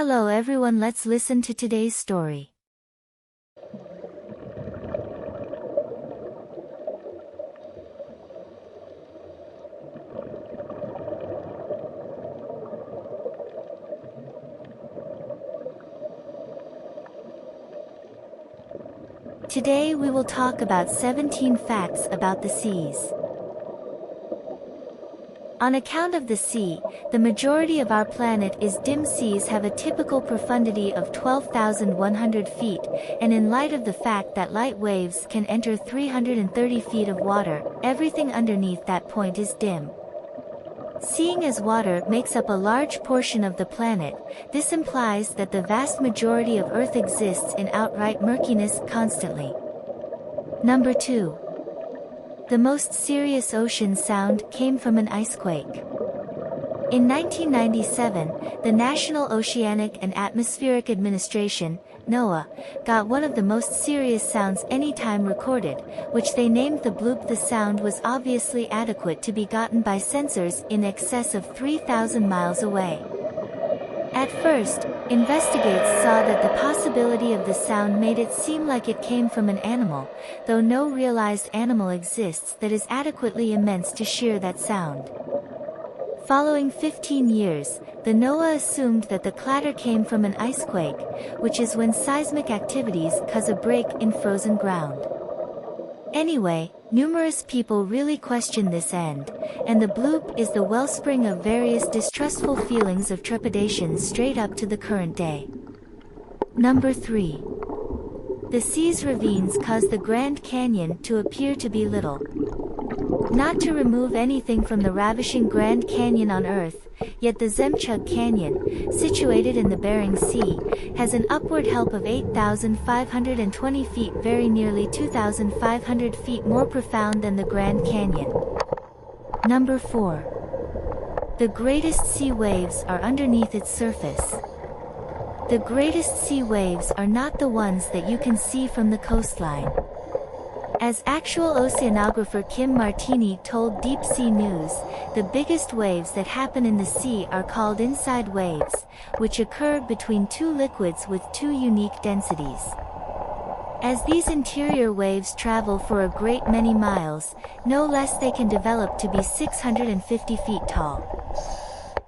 Hello everyone, let's listen to today's story. Today we will talk about 17 facts about the seas. On account of the sea, the majority of our planet is dim. Seas have a typical profundity of 12,100 feet, and in light of the fact that light waves can enter 330 feet of water, everything underneath that point is dim. Seeing as water makes up a large portion of the planet, this implies that the vast majority of Earth exists in outright murkiness constantly. Number 2. The most serious ocean sound came from an icequake. In 1997, the National Oceanic and Atmospheric Administration, NOAA, got one of the most serious sounds any time recorded, which they named the bloop. The sound was obviously adequate to be gotten by sensors in excess of 3,000 miles away. At first, investigators saw that the possibility of the sound made it seem like it came from an animal, though no realized animal exists that is adequately immense to shear that sound. Following 15 years, the NOAA assumed that the clatter came from an icequake, which is when seismic activities cause a break in frozen ground. Anyway, numerous people really question this and the bloop is the wellspring of various distrustful feelings of trepidation straight up to the current day. Number 3. The sea's ravines cause the Grand Canyon to appear to be little. Not to remove anything from the ravishing Grand Canyon on Earth, yet the Zemchug Canyon, situated in the Bering Sea, has an upward help of 8,520 feet, very nearly 2,500 feet more profound than the Grand Canyon. Number 4. The greatest sea waves are underneath its surface. The greatest sea waves are not the ones that you can see from the coastline. As actual oceanographer Kim Martini told Deep Sea News, the biggest waves that happen in the sea are called inside waves, which occur between two liquids with two unique densities. As these interior waves travel for a great many miles, no less they can develop to be 650 feet tall.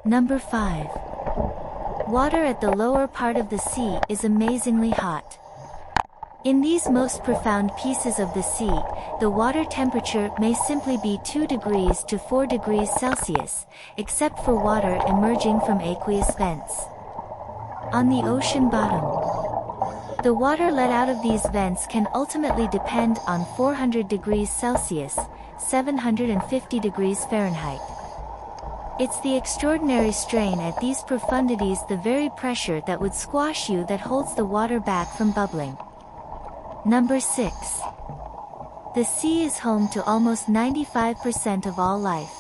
Number 5. Water at the lower part of the sea is amazingly hot. In these most profound pieces of the sea, the water temperature may simply be 2 degrees to 4 degrees Celsius, except for water emerging from aqueous vents. On the ocean bottom, the water let out of these vents can ultimately depend on 400 degrees Celsius, 750 degrees Fahrenheit. It's the extraordinary strain at these profundities, the very pressure that would squash you, that holds the water back from bubbling. Number 6. The sea is home to almost 95% of all life.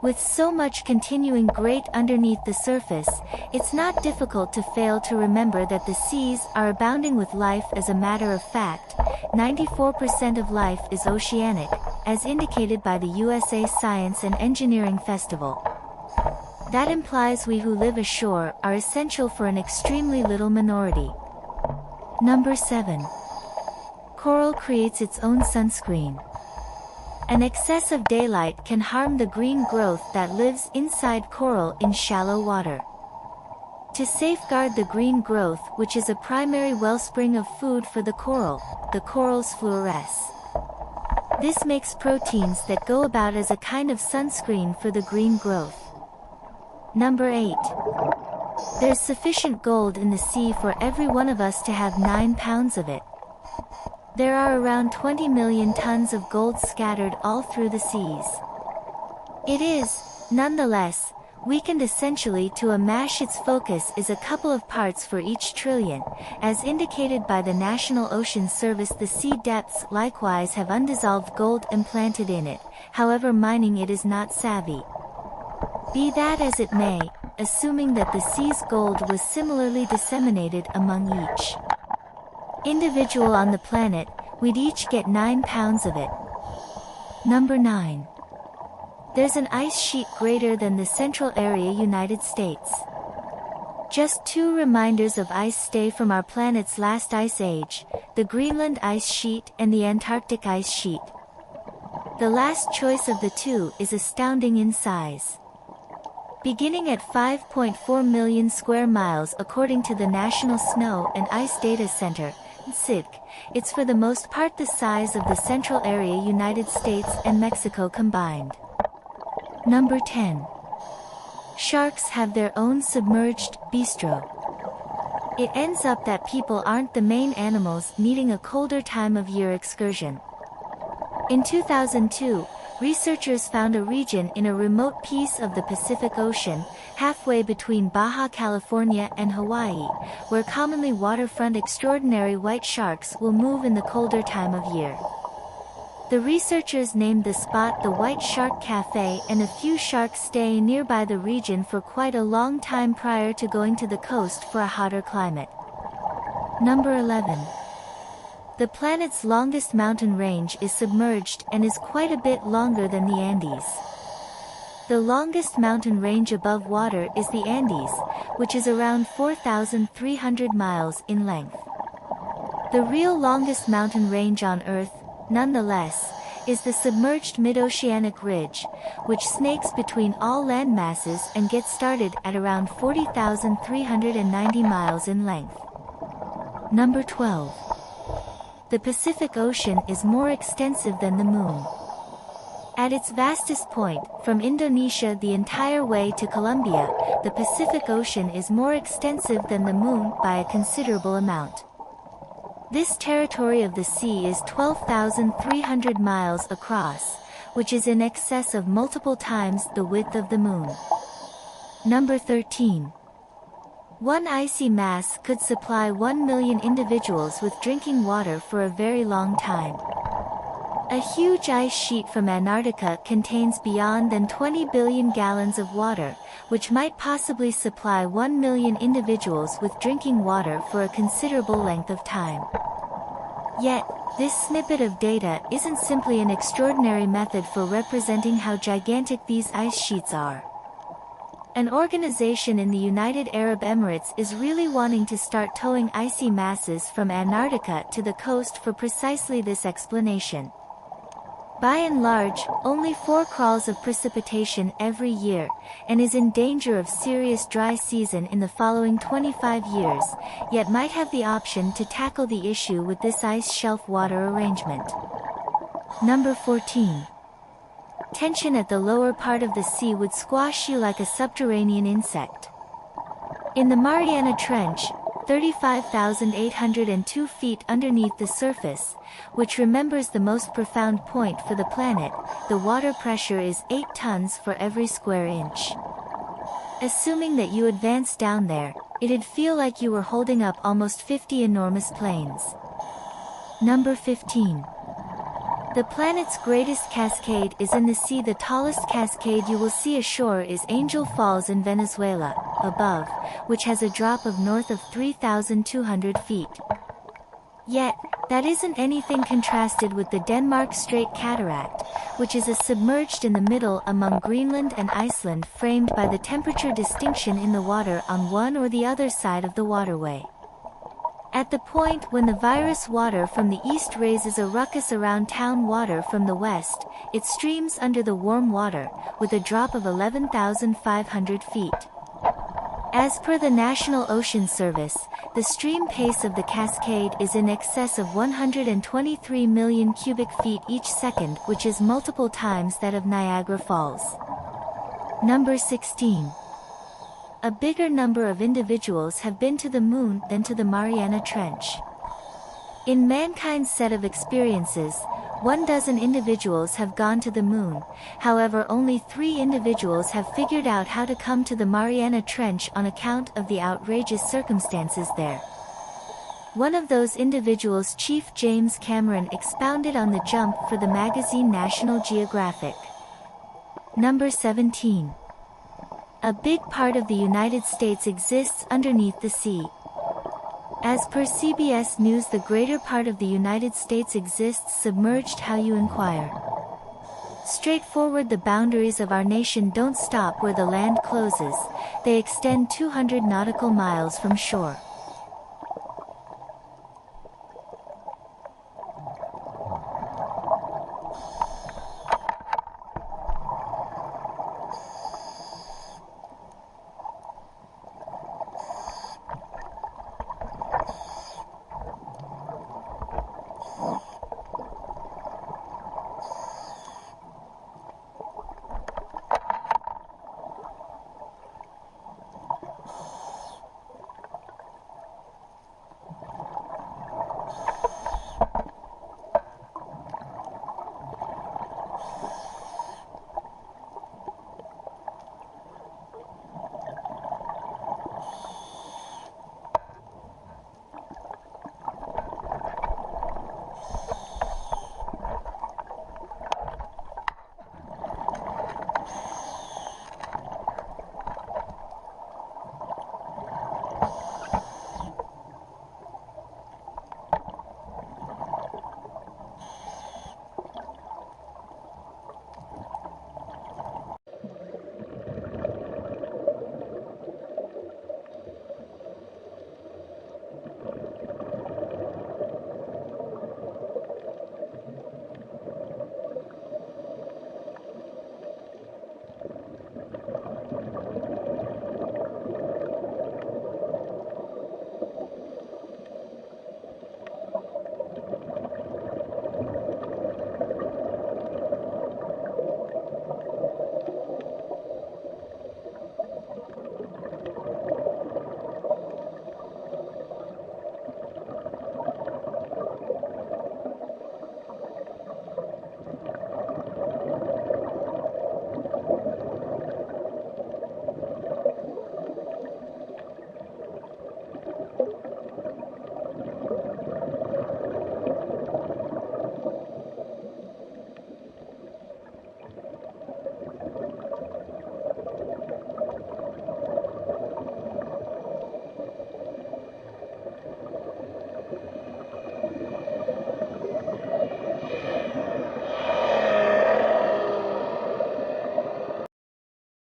With so much continuing great underneath the surface, it's not difficult to fail to remember that the seas are abounding with life. As a matter of fact, 94% of life is oceanic, as indicated by the USA Science and Engineering Festival. That implies we who live ashore are essential for an extremely little minority. Number 7. Coral creates its own sunscreen. An excess of daylight can harm the green growth that lives inside coral in shallow water. To safeguard the green growth, which is a primary wellspring of food for the corals fluoresce. This makes proteins that go about as a kind of sunscreen for the green growth. Number 8. There's sufficient gold in the sea for every one of us to have 9 pounds of it. There are around 20 million tons of gold scattered all through the seas. It is, nonetheless, weakened essentially to a mash. Its focus is a couple of parts for each trillion, as indicated by the National Ocean Service. The sea depths likewise have undissolved gold implanted in it, however mining it is not savvy. Be that as it may, assuming that the sea's gold was similarly disseminated among each individual on the planet, we'd each get 9 pounds of it. Number 9. There's an ice sheet greater than the Central Area United States. Just two reminders of ice stay from our planet's last ice age, the Greenland ice sheet and the Antarctic ice sheet. The last choice of the two is astounding in size. Beginning at 5.4 million square miles according to the National Snow and Ice Data Center, NSIDC, it's for the most part the size of the central area United States and Mexico combined. Number 10. Sharks have their own submerged bistro. It ends up that people aren't the main animals needing a colder time of year excursion. In 2002, researchers found a region in a remote piece of the Pacific Ocean, halfway between Baja California and Hawaii, where commonly waterfront extraordinary white sharks will move in the colder time of year. The researchers named the spot the White Shark Cafe, and a few sharks stay nearby the region for quite a long time prior to going to the coast for a hotter climate. Number 11. The planet's longest mountain range is submerged and is quite a bit longer than the Andes. The longest mountain range above water is the Andes, which is around 4,300 miles in length. The real longest mountain range on Earth, nonetheless, is the submerged mid-oceanic ridge, which snakes between all land masses and gets started at around 40,390 miles in length. Number 12. The Pacific Ocean is more extensive than the Moon. At its vastest point, from Indonesia the entire way to Colombia, the Pacific Ocean is more extensive than the Moon by a considerable amount. This territory of the sea is 12,300 miles across, which is in excess of multiple times the width of the Moon. Number 13. One icy mass could supply 1 million individuals with drinking water for a very long time. A huge ice sheet from Antarctica contains beyond than 20 billion gallons of water, which might possibly supply 1 million individuals with drinking water for a considerable length of time. Yet, this snippet of data isn't simply an extraordinary method for representing how gigantic these ice sheets are. An organization in the United Arab Emirates is really wanting to start towing icy masses from Antarctica to the coast for precisely this explanation. By and large, only 4 crawls of precipitation every year, and is in danger of serious dry season in the following 25 years, yet might have the option to tackle the issue with this ice shelf water arrangement. Number 14. Tension at the lower part of the sea would squash you like a subterranean insect. In the Mariana Trench, 35,802 feet underneath the surface, which remembers the most profound point for the planet, the water pressure is 8 tons for every square inch. Assuming that you advance down there, it'd feel like you were holding up almost 50 enormous planes. Number 15. The planet's greatest cascade is in the sea. The tallest cascade you will see ashore is Angel Falls in Venezuela, above, which has a drop of north of 3,200 feet. Yet, that isn't anything contrasted with the Denmark Strait Cataract, which is submerged in the middle among Greenland and Iceland, framed by the temperature distinction in the water on one or the other side of the waterway. At the point when the virus water from the east raises a ruckus around town water from the west, it streams under the warm water, with a drop of 11,500 feet. As per the National Ocean Service, the stream pace of the cascade is in excess of 123 million cubic feet each second, which is multiple times that of Niagara Falls. Number 16. A bigger number of individuals have been to the Moon than to the Mariana Trench. In mankind's set of experiences, 12 individuals have gone to the Moon, however only 3 individuals have figured out how to come to the Mariana Trench on account of the outrageous circumstances there. One of those individuals, Chief James Cameron, expounded on the jump for the magazine National Geographic. Number 17. A big part of the United States exists underneath the sea. As per CBS News, the greater part of the United States exists submerged. How you inquire? Straightforward, the boundaries of our nation don't stop where the land closes, they extend 200 nautical miles from shore.